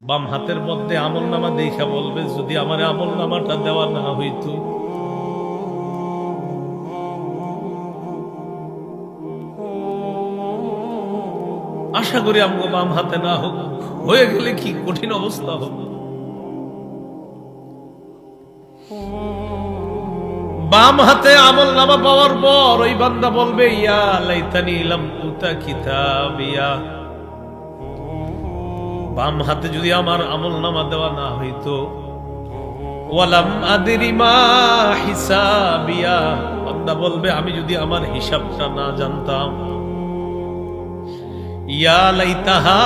বাম হাতের মধ্যে আমল নামা দেখা বলবে, যদি আমার আমল নামাটা দেওয়া না হইতো, আশা করি আমগো বাম হাতে না হোক, হয়ে গেলে কি কঠিন অবস্থা হবে। বাম হাতে আমল নামা পাওয়ার পর ওই বান্দা বলবে, ইয়া লাইতানি লাম উতা কিতাবিয়া, বাম হাতে যদি আমার আমল নামা দেওয়া না হইতো, ওয়ালাম আদরি মা হিসাবিয়া, বান্দা বলবে আমি যদি আমার হিসাবটা না জানতাম, ইয়া লাইতাহা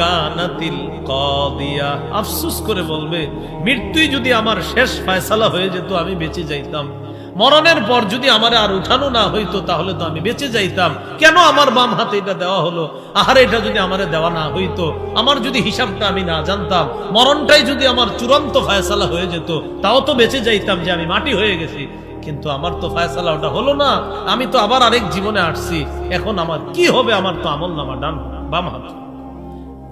কানাতিল কাদিয়া, আফসোস করে বলবে মৃত্যুই যদি আমার শেষ ফয়সালা হয়ে যেত, আমি বেঁচে যাইতাম, মরণের পর যদি আমার আর উঠানো না হইতো তাহলে তো আমি বেঁচে যাইতাম, কেন আমার বাম হাতে এটা দেওয়া হলো, আহারে এটা যদি আমারে দেওয়া না হইতো, আমার যদি হিসাবটা আমি না জানতাম, মরণটাই যদি আমার চূড়ান্ত ফয়সালা হয়ে যেত, তাও তো বেঁচে যাইতাম, যে আমি মাটি হয়ে গেছি, কিন্তু আমার তো ফয়সালা ওটা হলো না, আমি তো আবার আরেক জীবনে আসছি, এখন আমার কি হবে, আমার তো আমল নামা ডান বাম হাত।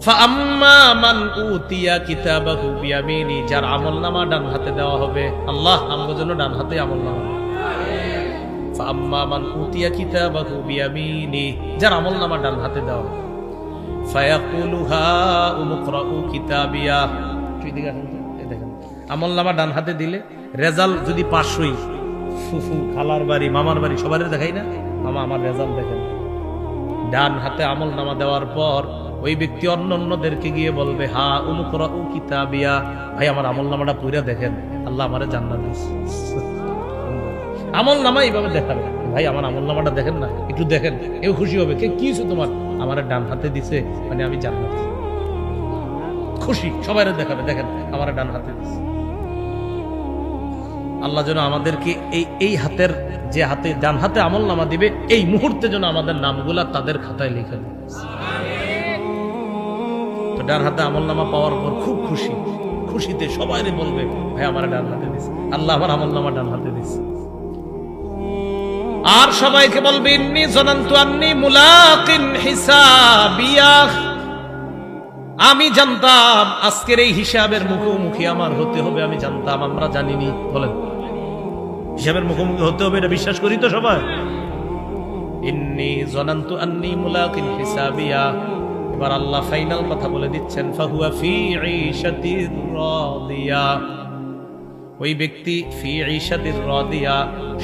ফাআম্মা মান উতিয়া কিতাবাহু বিয়ামিনি, যার আমল নামা ডান হাতে দেওয়া হবে, আল্লাহ আমাদের জন্য ডান হাতে আমল নামা। ফাআম্মা মান উতিয়া কিতাবাহু বিয়ামিনি, যার আমল নামা ডান হাতে দেওয়া হবে, ফায়াকুলু হা উমকরাউ কিতাবিয়া, দেখেন আমল নামা ডান হাতে দিলে রেজাল্ট যদি 500, ফুফু খালার বাড়ি মামার বাড়ি সবার দেখাই না, মামা আমার রেজাল্ট দেখেন। ডান হাতে আমল নামা দেওয়ার পর ওই ব্যক্তি অন্যদেরকে গিয়ে বলবে, হা উমকরাউ কিতাবিয়া, ভাই আমার আমল নামাটা পুরা দেখেন, আল্লাহ আমারে জান্নাত দিয়েছে। আমল নামা এইভাবে দেখাবে, ভাই আমার আমল নামাটা দেখেন না, একটু দেখেন, কেউ খুশি হবে, কে কি তোমার, আমার ডান হাতে দিছে, মানে আমি জান্নাত খুশি, সবাই দেখাবে, দেখেন আমার ডান হাতে দিছে। আল্লাহ যেন আমাদেরকে এই হাতের, যে হাতে ডান হাতে আমল নামা দিবে, এই মুহূর্তে যেন আমাদের নামগুলা তাদের খাতায় লিখে দেবে। তো ডান হাতে আমল নামা পাওয়ার পর খুব খুশি, খুশিতে সবাই বলবে, ভাই আমার ডান হাতে দিছে, আল্লাহ আমার আমল নামা ডান হাতে দিছে। আর সবাইকে বলবে, ইন্নী জানান্তু আন্নী মুলাকিন হিসাবিয়া, আমি জানতাম আজকের এই হিসাবের মুখোমুখি আমার হতে হবে, আমি জানতাম, আমরা জানিনি, বলেন হিসাবের মুখোমুখি হতে হবে, এটা বিশ্বাস করি তো সবাই। ইন্নী জানান্তু আন্নী মুলাকিন হিসাবিয়া, এবার আল্লাহ ফাইনাল কথা বলে দিচ্ছেন, ফাহুয়া ফি ঈশাতির রাদিয়া, ওই ব্যক্তি ফি ঈশাতির রাদিয়া,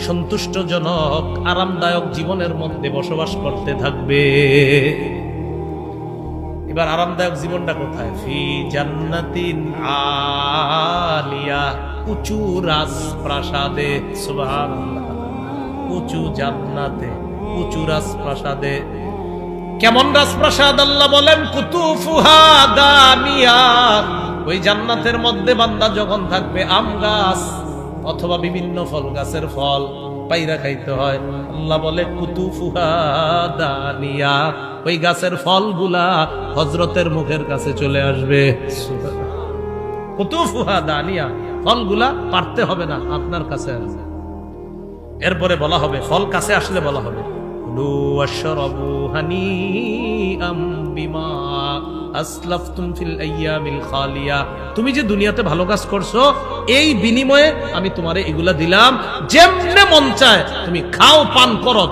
সন্তুষ্টজনক আরামদায়ক জীবনের মধ্যে বসবাস করতে থাকবে। এবার আরামদায়ক জীবনটা কোথায়? ফি জান্নাতিন আলিয়া, উঁচু রাজপ্রাসাদে, সুবহানাল্লাহ, উঁচু জান্নাতে, উঁচু রাজপ্রাসাদে। কেমন রাজপ্রাসাদ? আল্লাহ বলেন, কুতুফুহা দানিয়া, ওই জান্নাতের মধ্যে বান্দা যখন থাকবে, আম গাছ অথবা বিভিন্ন ফল গাছের ফল পাইরা খাইতে হয়, আল্লাহ বলে কুতুফুহা দানিয়া, ওই গাছের ফলগুলা হযরতের মুখের কাছে চলে আসবে। কুতুফুহা দানিয়া, ফলগুলা পারতে হবে না, আপনার কাছে আসবে। এরপরে বলা হবে, ফল কাছে আসলে বলা হবে, কুলু ওয়াশরাবু হানিআম বিমা আসলাফতুম ফিল আইয়ামিল খালিয়া, তুমি যে দুনিয়াতে ভালো কাজ করছো, এই বিনিময়ে আমি তোমারে এগুলা দিলাম, যেমনে মন চায় তুমি খাও, পান করো।